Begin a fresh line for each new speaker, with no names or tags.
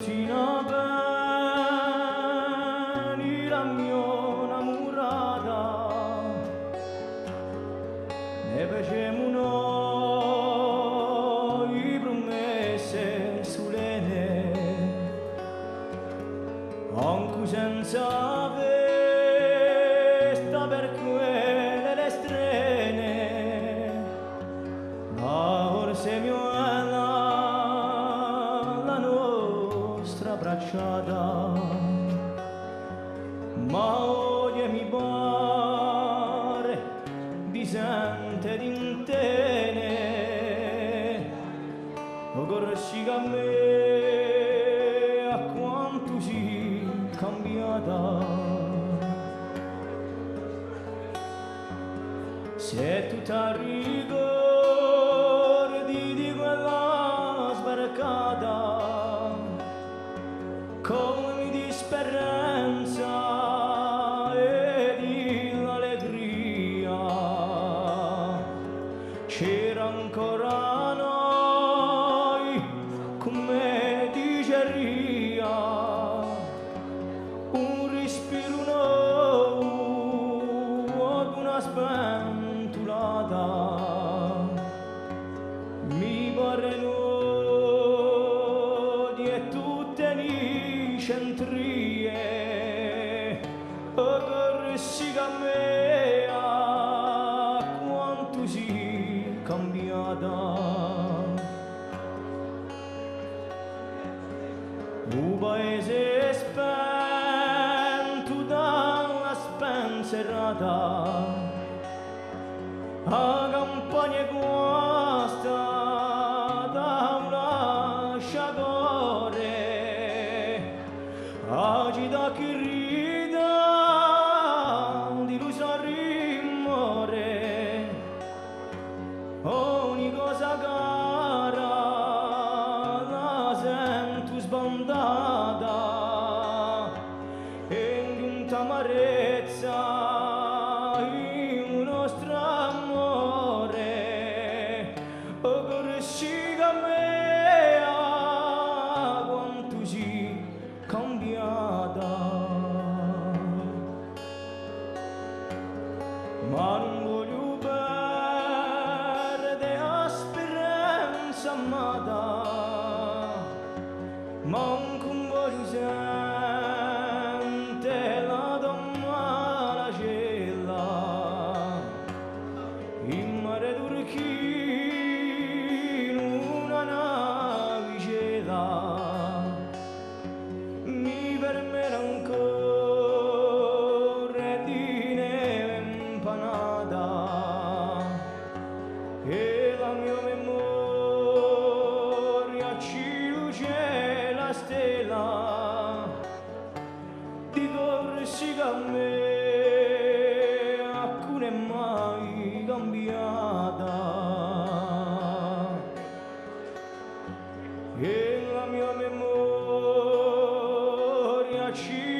Tina bene la mia innamorata, ne facemmo noi promesse solenne, anche senza festa per quelle le strene, ma forse mio abbracciata, ma oggi mi pare di sente di te, corsi a me a quanto si cambiata. Se tu ti ricordi di quella sbarcata, come di speranza e di allegria, c'era ancora noi come diceria, un respiro nuovo ad una spentulata, mi pare centrie corsi a me a quanto si cambiata, un paese spento dalla spensierata, a campagna guasta da un lasciatore, agita chi rida di lui sa rimore, ogni cosa cara la sento sbandata e in giunta amarezza il nostro amore, corsi a me a quanto si cambiata, ma non voglio perdere la speranza amata, ma non voglio sentire la donna la cella, in mare turchino una navicella, per me ancora di neve impanata, e la mia memoria ci luce la stella di corsi a me alcuna è mai cambiata, e la mia memoria ci